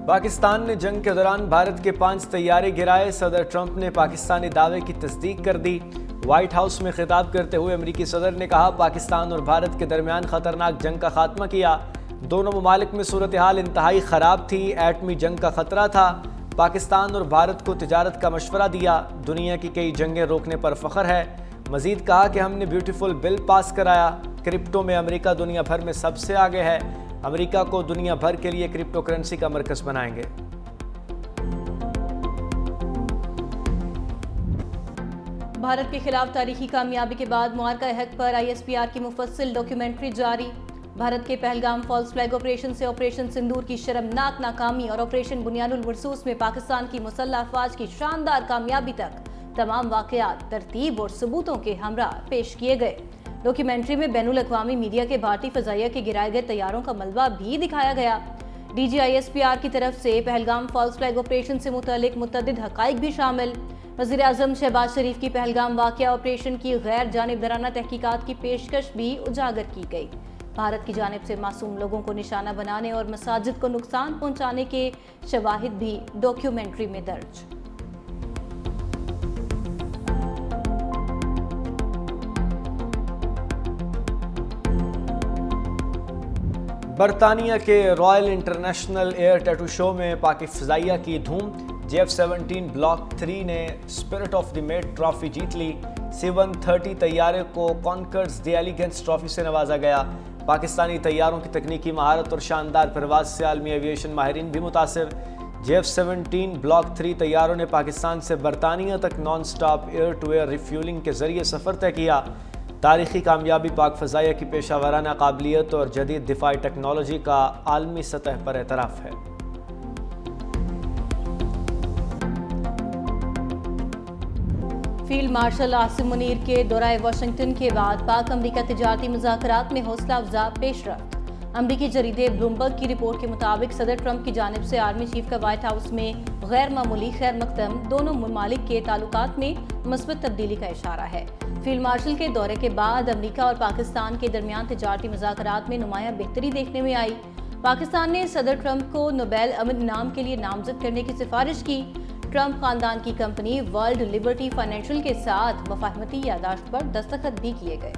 پاکستان نے جنگ کے دوران بھارت کے 5 طیارے گرائے۔ صدر ٹرمپ نے پاکستانی دعوے کی تصدیق کر دی۔ وائٹ ہاؤس میں خطاب کرتے ہوئے امریکی صدر نے کہا، پاکستان اور بھارت کے درمیان خطرناک جنگ کا خاتمہ کیا۔ دونوں ممالک میں صورتحال انتہائی خراب تھی، ایٹمی جنگ کا خطرہ تھا۔ پاکستان اور بھارت کو تجارت کا مشورہ دیا۔ دنیا کی کئی جنگیں روکنے پر فخر ہے۔ مزید کہا کہ ہم نے بیوٹیفل بل پاس کرایا۔ کرپٹو میں امریکہ دنیا بھر میں سب سے آگے ہے۔ امریکہ کو دنیا بھر کے لیے کرپٹو کرنسی کا مرکز بنائیں گے۔ بھارت کے خلاف تاریخی کامیابی کے بعد معرکہ حق پر ISPR کی مفصل ڈاکیومنٹری جاری۔ بھارت کے پہلگام فالس فلیگ آپریشن سے آپریشن سندور کی شرمناک ناکامی اور آپریشن بنیاد المرصوص میں پاکستان کی مسلح افواج کی شاندار کامیابی تک تمام واقعات ترتیب اور ثبوتوں کے ہمراہ پیش کیے گئے۔ ڈاکیومنٹری میں بین الاقوامی میڈیا کے بھارتی فضائیہ کے گرائے گئے طیاروں کا ملبہ بھی دکھایا گیا۔ DG ISPR کی طرف سے پہلگام فالس فلیگ آپریشن سے متعلق متعدد حقائق بھی شامل۔ وزیر اعظم شہباز شریف کی پہلگام واقعہ آپریشن کی غیر جانبدارانہ تحقیقات کی پیشکش بھی اجاگر کی گئی۔ بھارت کی جانب سے معصوم لوگوں کو نشانہ بنانے اور مساجد کو نقصان پہنچانے کے شواہد بھی ڈاکیومنٹری میں درج۔ برطانیہ کے royal international air tattoo show میں پاک فضائیہ کی دھوم۔ JF-17 بلاک 3 نے spirit of the meet trophy جیت لی۔ C-130 طیارے کو کانکرز دی ایلیگنس ٹرافی سے نوازا گیا۔ پاکستانی طیاروں کی تکنیکی مہارت اور شاندار پرواز سے عالمی ایویشن ماہرین بھی متاثر۔ JF-17 بلاک 3 طیاروں نے پاکستان سے برطانیہ تک non stop air to air refueling کے ذریعے سفر طے کیا۔ تاریخی کامیابی پاک فضائیہ کی پیشہ ورانہ قابلیت اور جدید دفاعی ٹیکنالوجی کا عالمی سطح پر اعتراف ہے۔ فیلڈ مارشل عاصم منیر کے دورہ واشنگٹن کے بعد پاک امریکہ تجارتی مذاکرات میں حوصلہ افزا پیش رفت۔ امریکی جریدے بلومبرگ کی رپورٹ کے مطابق صدر ٹرمپ کی جانب سے آرمی چیف کا وائٹ ہاؤس میں غیر معمولی خیر مقدم دونوں ممالک کے تعلقات میں مثبت تبدیلی کا اشارہ ہے۔ فیلڈ مارشل کے دورے کے بعد امریکہ اور پاکستان کے درمیان تجارتی مذاکرات میں نمایاں بہتری دیکھنے میں آئی۔ پاکستان نے صدر ٹرمپ کو نوبیل امن انعام کے لیے نامزد کرنے کی سفارش کی۔ ٹرمپ خاندان کی کمپنی ورلڈ لبرٹی فائنینشل کے ساتھ مفاہمتی یادداشت پر دستخط بھی کیے گئے۔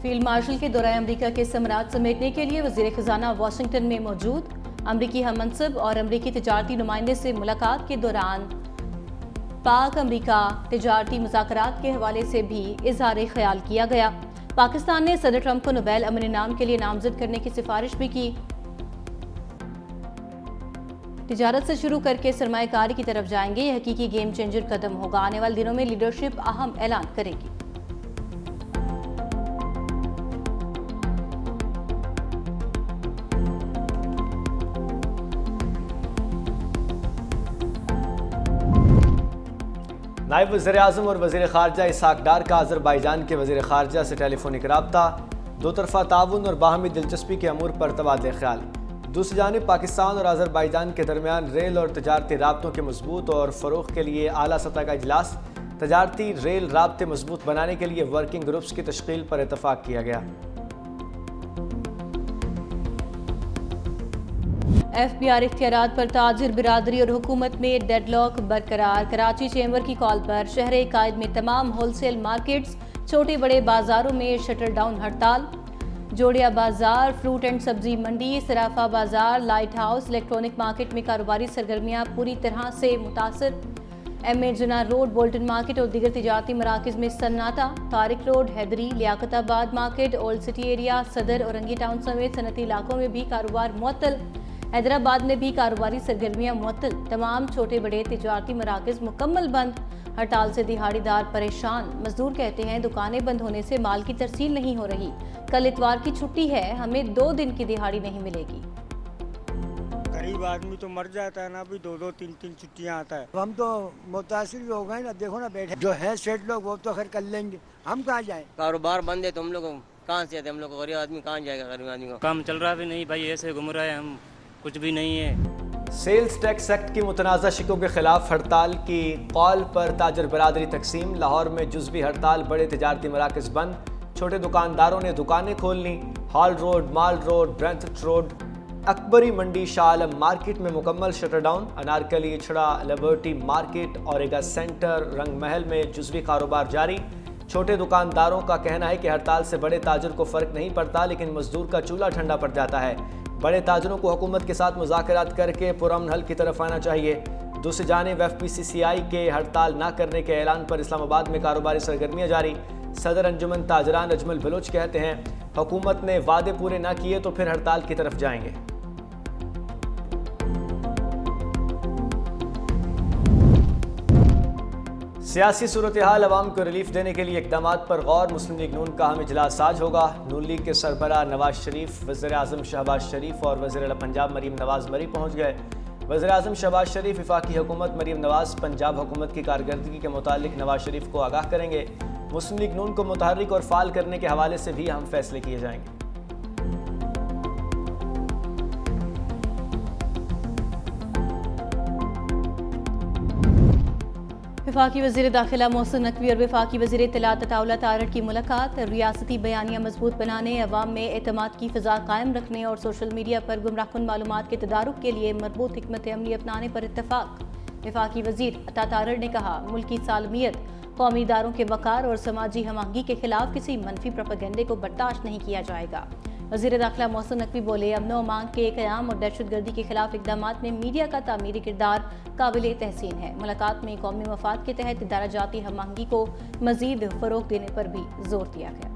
فیلڈ مارشل کے دورہ امریکہ کے ثمرات سمیٹنے کے لیے وزیر خزانہ واشنگٹن میں موجود۔ امریکی ہم منصب اور امریکی تجارتی نمائندے سے ملاقات کے دوران پاک امریکہ تجارتی مذاکرات کے حوالے سے بھی اظہار خیال کیا گیا۔ پاکستان نے صدر ٹرمپ کو نوبیل امن انعام کے لیے نامزد کرنے کی سفارش بھی کی۔ تجارت سے شروع کر کے سرمایہ کاری کی طرف جائیں گے، یہ حقیقی گیم چینجر قدم ہوگا۔ آنے والے دنوں میں لیڈرشپ اہم اعلان کرے گی۔ نائب وزیر اعظم اور وزیر خارجہ اسحاق ڈار کا آذربائیجان کے وزیر خارجہ سے ٹیلی فونک رابطہ۔ دو طرفہ تعاون اور باہمی دلچسپی کے امور پر تبادلہ خیال۔ دوسری جانب پاکستان اور آذربائیجان کے درمیان ریل اور تجارتی رابطوں کے مضبوط اور فروغ کے لیے اعلیٰ سطح کا اجلاس۔ تجارتی ریل رابطے مضبوط بنانے کے لیے ورکنگ گروپس کی تشکیل پر اتفاق کیا گیا۔ FBR اختیارات پر تاجر برادری اور حکومت میں ڈیڈ لاک برقرار۔ کراچی چیمبر کی کال پر شہر قائد میں تمام ہول سیل مارکیٹس، چھوٹے بڑے بازاروں میں شٹر ڈاؤن ہڑتال۔ جوڑیا بازار، فروٹ اینڈ سبزی منڈی، صرافہ بازار، لائٹ ہاؤس، الیکٹرانک مارکیٹ میں کاروباری سرگرمیاں پوری طرح سے متاثر۔ MA جناح روڈ، بولٹن مارکیٹ اور دیگر تجارتی مراکز میں سناٹا۔ طارق روڈ، حیدری، لیاقت آباد مارکیٹ، اولڈ سٹی ایریا، صدر اورنگی ٹاؤن سمیت صنعتی علاقوں میں بھی کاروبار معطل۔ حیدرآباد میں بھی کاروباری سرگرمیاں معطل۔ تمام چھوٹے بڑے تجارتی مراکز مکمل بند۔ ہڑتال سے دہاڑی دار پریشان۔ مزدور کہتے ہیں دکانیں بند ہونے سے مال کی ترسیل نہیں ہو رہی۔ کل اتوار کی چھٹی ہے، ہمیں 2 دن کی دہاڑی نہیں ملے گی۔ غریب آدمی تو مر جاتا ہے نا، ابھی 2 3 چھٹیاں آتا ہے۔ ہم تو متاثر بھی ہو گئے نا، دیکھو نا بیٹھے جو ہے سیٹ لوگ وہ تو خیر کر لیں گے، ہم کہاں جائیں؟ کاروبار بند ہے تو ہم لوگ کہاں سے آتے؟ ہم لوگ غریب آدمی کہاں جائے گا؟ غریب آدمی کو کام چل رہا بھی نہیں بھائی، ایسے گھوم رہا ہے، ہم کچھ بھی نہیں ہے۔ سیلز ٹیکس ایکٹ کی متنازع شقوں کے خلاف ہڑتال کی کال پر تاجر برادری تقسیم۔ لاہور میں جزوی ہڑتال، بڑے تجارتی مراکز بند۔ چھوٹے دکانداروں نے دکانیں کھول لیں۔ Hall road, mall road, Brandreth road, Akbari Mandi, Shah Alam market میں مکمل shutter down. Anarkali, Ichhra, Liberty market, Auriga center, Rang Mahal میں جزوی کاروبار جاری۔ چھوٹے دکانداروں کا کہنا ہے کہ ہڑتال سے بڑے تاجر کو فرق نہیں پڑتا، لیکن مزدور کا چولہا ٹھنڈا پڑ جاتا ہے۔ بڑے تاجروں کو حکومت کے ساتھ مذاکرات کر کے پرامن حل کی طرف آنا چاہیے۔ دوسری جانب FPCCI کے ہڑتال نہ کرنے کے اعلان پر اسلام آباد میں کاروباری سرگرمیاں جاری۔ صدر انجمن تاجران اجمل بلوچ کہتے ہیں حکومت نے وعدے پورے نہ کیے تو پھر ہڑتال کی طرف جائیں گے۔ سیاسی صورتحال عوام کو ریلیف دینے کے لیے اقدامات پر غور۔ مسلم لیگ نون کا اہم اجلاس آج ہوگا۔ نون لیگ کے سربراہ نواز شریف، وزیر اعظم شہباز شریف اور وزیر اعلیٰ پنجاب مریم نواز مری پہنچ گئے۔ وزیر اعظم شہباز شریف وفاقی حکومت، مریم نواز پنجاب حکومت کی کارکردگی کے متعلق نواز شریف کو آگاہ کریں گے۔ مسلم لیگ نون کو متحرک اور فعال کرنے کے حوالے سے بھی اہم فیصلے کیے جائیں گے۔ وفاقی وزیر داخلہ محسن نقوی اور وفاقی وزیر اطلاعات عطاءاللہ تارڑ کی ملاقات۔ ریاستی بیانیہ مضبوط بنانے، عوام میں اعتماد کی فضا قائم رکھنے اور سوشل میڈیا پر گمراہ کن معلومات کے تدارک کے لیے مربوط حکمت عملی اپنانے پر اتفاق۔ وفاقی وزیر عطا تارڑ نے کہا ملکی سالمیت، قومی اداروں کے وقار اور سماجی ہم آہنگی کے خلاف کسی منفی پروپیگنڈے کو برداشت نہیں کیا جائے گا۔ وزیر داخلہ محسن نقوی بولے امن و امان کے قیام اور دہشت گردی کے خلاف اقدامات میں میڈیا کا تعمیری کردار قابل تحسین ہے۔ ملاقات میں قومی مفاد کے تحت ادارہ جاتی ہم آہنگی کو مزید فروغ دینے پر بھی زور دیا گیا۔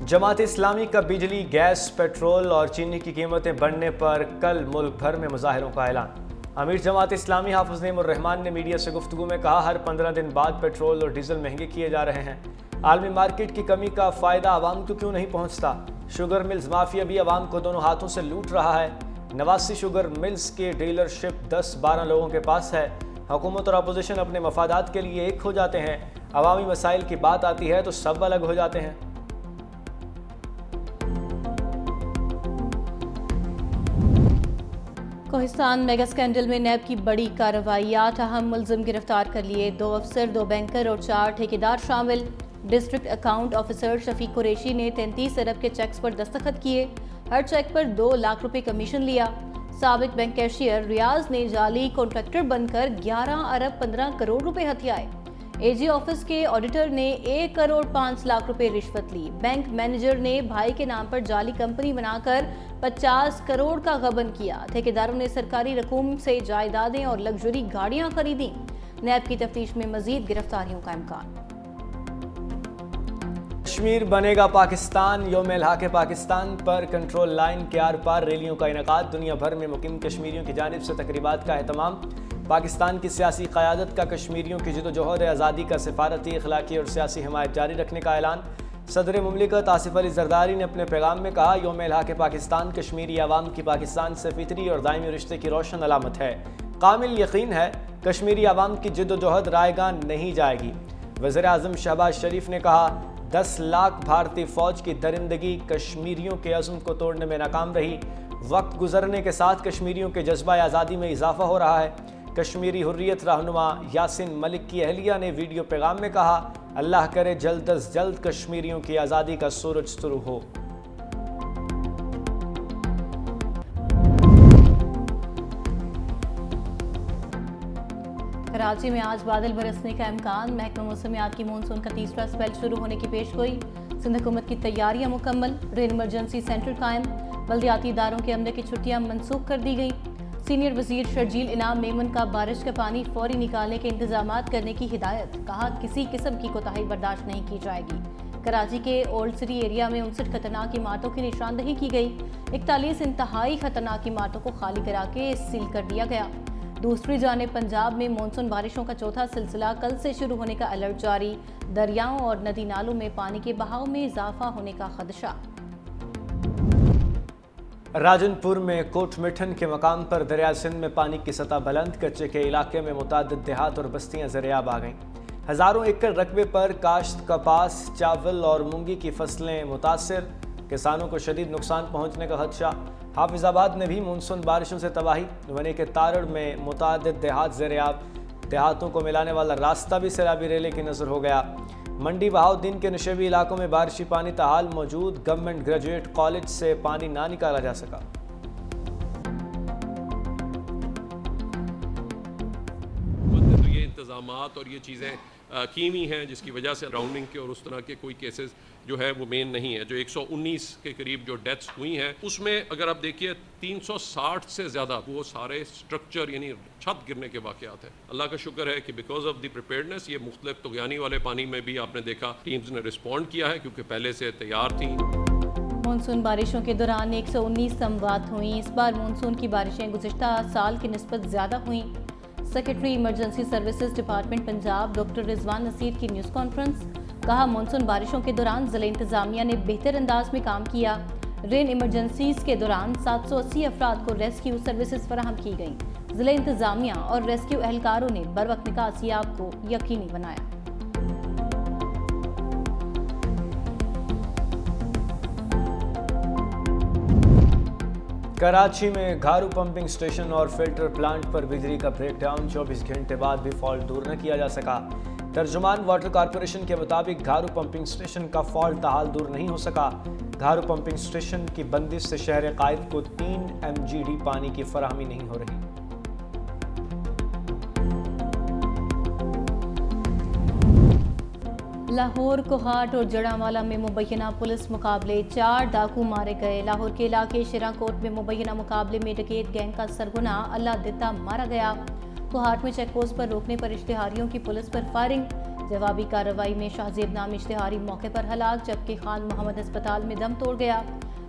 جماعت اسلامی کا بجلی، گیس، پیٹرول اور چینی کی قیمتیں بڑھنے پر کل ملک بھر میں مظاہروں کا اعلان۔ امیر جماعت اسلامی حافظ نعیم الرحمان نے میڈیا سے گفتگو میں کہا ہر 15 دن بعد پیٹرول اور ڈیزل مہنگے کیے جا رہے ہیں۔ عالمی مارکیٹ کی کمی کا فائدہ عوام کو کیوں نہیں پہنچتا؟ شوگر ملز مافیا بھی عوام کو دونوں ہاتھوں سے لوٹ رہا ہے۔ 89 شوگر ملز کے ڈیلرشپ 10-12 لوگوں کے پاس ہے۔ حکومت اور اپوزیشن اپنے مفادات کے لیے ایک ہو جاتے ہیں، عوامی مسائل کی بات آتی ہے تو سب الگ ہو جاتے ہیں۔ کوہستان میگا اسکینڈل میں نیب کی بڑی کارروائی، 8 اہم ملزم گرفتار کر لیے، 2 افسر، 2 بینکر اور 4 ٹھیکیدار شامل۔ ڈسٹرکٹ اکاؤنٹ آفیسر شفیق قریشی نے 33 ارب کے چیکس پر دستخط کیے، ہر چیک پر 2 لاکھ روپے کمیشن لیا۔ سابق بینک کیشیئر ریاض نے جعلی کانٹریکٹر بن کر 11 ارب 15 کروڑ روپے ہتھیائے۔ اے جی آفس کے آڈیٹر نے 1 کروڑ 5 لاکھ روپے رشوت لی۔ بینک مینیجر نے بھائی کے نام پر جعلی کمپنی بنا کر 50 کروڑ کا غبن کیا۔ ٹھیکیداروں نے سرکاری رقوم سے جائیدادیں اور لگژری گاڑیاں خریدیں۔ نیب کی تفتیش میں مزید گرفتاریوں کا امکان۔ کشمیر بنے گا پاکستان، یوم الحاق پاکستان پر کنٹرول لائن کے آر پار ریلیوں کا انعقاد۔ دنیا بھر میں مقیم کشمیریوں کی جانب سے تقریبات کا اہتمام۔ پاکستان کی سیاسی قیادت کا کشمیریوں کی جدوجہد آزادی کا سفارتی، اخلاقی اور سیاسی حمایت جاری رکھنے کا اعلان۔ صدر مملکت آصف علی زرداری نے اپنے پیغام میں کہا یوم الحاق پاکستان کشمیری عوام کی پاکستان سے فطری اور دائمی رشتے کی روشن علامت ہے۔ کامل یقین ہے کشمیری عوام کی جدوجہد رائے گاں نہیں جائے گی۔ وزیر اعظم شہباز شریف نے کہا 10 لاکھ بھارتی فوج کی درندگی کشمیریوں کے عزم کو توڑنے میں ناکام رہی۔ وقت گزرنے کے ساتھ کشمیریوں کے جذبہ آزادی میں اضافہ ہو رہا ہے۔ کشمیری حریت رہنما یاسین ملک کی اہلیہ نے ویڈیو پیغام میں کہا اللہ کرے جلد از جلد کشمیریوں کی آزادی کا سورج طلوع ہو۔ کراچی میں آج بادل برسنے کا امکان، محکمہ موسمیات کی مونسون کا تیسرا اسپیل شروع ہونے کی پیش گوئی۔ سندھ حکومت کی تیاریاں مکمل، رین ایمرجنسی سینٹر قائم، بلدیاتی اداروں کے عملے کی چھٹیاں منسوخ کر دی گئیں۔ سینئر وزیر شرجیل انعام میمن کا بارش کا پانی فوری نکالنے کے انتظامات کرنے کی ہدایت، کہا کسی قسم کی کوتاہی برداشت نہیں کی جائے گی۔ کراچی کے اولڈ سٹی ایریا میں 59 خطرناک عمارتوں کی نشاندہی کی گئی، 41 انتہائی خطرناک عمارتوں کو خالی کرا کے سیل کر دیا گیا۔ دوسری جانب پنجاب میں مونسون بارشوں کا چوتھا سلسلہ کل سے شروع ہونے کا الرٹ جاری، دریاؤں اور ندی نالوں میں پانی کے بہاؤ میں اضافہ ہونے کا خدشہ۔ راجن پور میں کوٹ مٹھن کے مقام پر دریا سندھ میں پانی کی سطح بلند، کچے کے علاقے میں متعدد دیہات اور بستیاں زیرآب آ گئیں۔ ہزاروں ایکڑ رقبے پر کاشت کپاس، چاول اور مونگی کی فصلیں متاثر، کسانوں کو شدید نقصان پہنچنے کا خدشہ۔ حافظ آباد میں بھی مونسون بارشوں سے تباہی، ونے کے تارڑ میں متعدد دیہات زیر آب، دیہاتوں کو ملانے والا راستہ بھی سیلابی ریلے کی نظر ہو گیا۔ منڈی بہاؤالدین کے نشیبی علاقوں میں بارشی پانی تاحال موجود، گورنمنٹ گریجویٹ کالج سے پانی نہ نکالا جا سکا۔ تو یہ انتظامات اور یہ چیزیں کی ہوئی ہیں جس کی وجہ سے راؤنڈنگ کے اور اس طرح کے کوئی کیسز جو ہے وہ مین نہیں ہے۔ جو 119 کے قریب جو ڈیتھس ہوئی ہیں اس میں اگر آپ دیکھیے 360 سے زیادہ وہ سارے سٹرکچر یعنی چھت گرنے کے واقعات ہیں۔ اللہ کا شکر ہے کہ بیکاز آف دی پریپیئرنس یہ مختلف طغیانی والے پانی میں بھی آپ نے دیکھا ٹیمز نے رسپونڈ کیا ہے کیونکہ پہلے سے تیار تھیں۔ مونسون بارشوں کے دوران 119 اموات ہوئیں۔ اس بار مونسون کی بارشیں گزشتہ سال کی نسبت زیادہ ہوئیں۔ Secretary emergency services department Punjab doctor Rizwan Naseer کی نیوز کانفرنس، کہا مونسون بارشوں کے دوران ضلع انتظامیہ نے بہتر انداز میں کام کیا۔ رین ایمرجنسیز کے دوران 780 افراد کو ریسکیو سروسز فراہم کی گئیں۔ ضلع انتظامیہ اور ریسکیو اہلکاروں نے بروقت نکاسیاب کو یقینی بنایا۔ کراچی میں گھارو پمپنگ سٹیشن اور فلٹر پلانٹ پر بجلی کا بریک ڈاؤن، 24 گھنٹے بعد بھی فالٹ دور نہ کیا جا سکا۔ ترجمان واٹر کارپوریشن کے مطابق گھارو پمپنگ سٹیشن کا فالٹ تاحال دور نہیں ہو سکا۔ گھارو پمپنگ سٹیشن کی بندش سے شہر قائد کو 3 MGD پانی کی فراہمی نہیں ہو رہی۔ لاہور، کوہاٹ اور جڑانوالا میں مبینہ پولیس مقابلے، 4 ڈاکو مارے گئے۔ لاہور کے علاقے شیراں کوٹ میں مبینہ مقابلے میں ڈکیت گینگ کا سرغنہ اللہ دتا مارا گیا۔ کوہاٹ میں چیک پوسٹ پر روکنے پر اشتہاریوں کی پولیس پر فائرنگ، جوابی کارروائی میں شاہزیب نامی اشتہاری موقع پر ہلاک جبکہ خان محمد ہسپتال میں دم توڑ گیا۔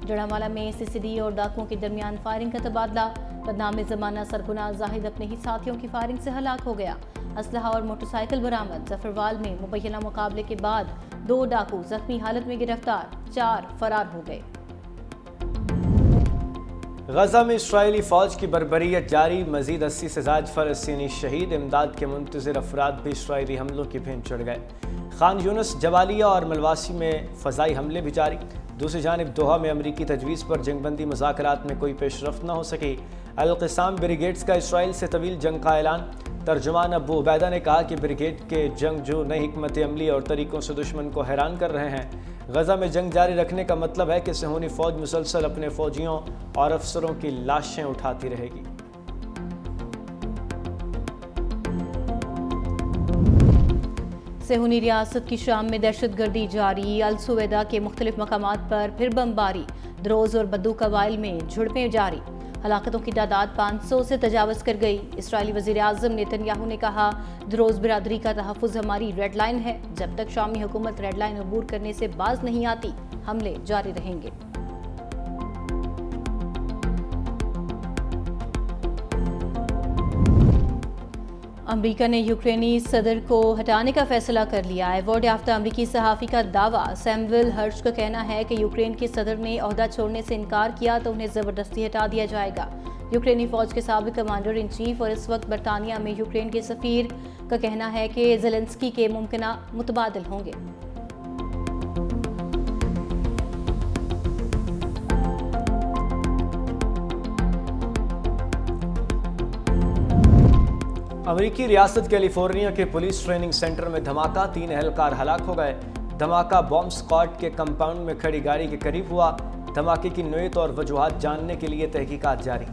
جڑانوالا میں CCD اور ڈاکوؤں کے درمیان فائرنگ کا تبادلہ، بدنام زمانہ سرغنہ زاہد اپنے ہی ساتھیوں کی فائرنگ سے ہلاک ہو گیا۔ اسلحہ اور موٹر سائیکل برآمد۔ ظفروال میں مبینہ مقابلے کے بعد 2 ڈاکو زخمی حالت میں گرفتار، 4 فرار ہو گئے۔ غزہ میں اسرائیلی فوج کی بربریت جاری، مزید 80 سے زائد فلسطینی شہید، امداد کے منتظر افراد بھی اسرائیلی حملوں کی بھینٹ چڑھ گئے۔ خان یونس، جبالیہ اور ملواسی میں فضائی حملے بھی جاری۔ دوسری جانب دوحہ میں امریکی تجویز پر جنگ بندی مذاکرات میں کوئی پیش رفت نہ ہو سکی۔ القسام بریگیڈز کا اسرائیل سے طویل جنگ کا اعلان۔ ترجمان ابو عبیدہ نے کہا کہ بریگیڈ کے جنگجو نئی حکمت عملی اور طریقوں سے دشمن کو حیران کر رہے ہیں۔ غزہ میں جنگ جاری رکھنے کا مطلب ہے کہ صہیونی فوج مسلسل اپنے فوجیوں اور افسروں کی لاشیں اٹھاتی رہے گی۔ صہیونی ریاست کی شام میں دہشت گردی جاری، السویدہ کے مختلف مقامات پر پھر بمباری، دروز اور بدو قبائل میں جھڑپیں جاری، ہلاکتوں کی تعداد 500 سے تجاوز کر گئی۔ اسرائیلی وزیر اعظم نیتن یاہو نے کہا دروز برادری کا تحفظ ہماری ریڈ لائن ہے، جب تک شامی حکومت ریڈ لائن عبور کرنے سے باز نہیں آتی حملے جاری رہیں گے۔ امریکہ نے یوکرینی صدر کو ہٹانے کا فیصلہ کر لیا۔ ایوارڈ یافتہ امریکی صحافی کا دعویٰ، سیموئل ہرش کا کہنا ہے کہ یوکرین کے صدر نے عہدہ چھوڑنے سے انکار کیا تو انہیں زبردستی ہٹا دیا جائے گا۔ یوکرینی فوج کے سابق کمانڈر ان چیف اور اس وقت برطانیہ میں یوکرین کے سفیر کا کہنا ہے کہ زیلنسکی کے ممکنہ متبادل ہوں گے۔ امریکی ریاست کیلیفورنیا کے پولیس ٹریننگ سینٹر میں دھماکہ، 3 اہلکار ہلاک ہو گئے۔ دھماکہ بومب اسکواڈ کے کمپاؤنڈ میں کھڑی گاڑی کے قریب ہوا۔ دھماکے کی نوعیت اور وجوہات جاننے کے لیے تحقیقات جاری۔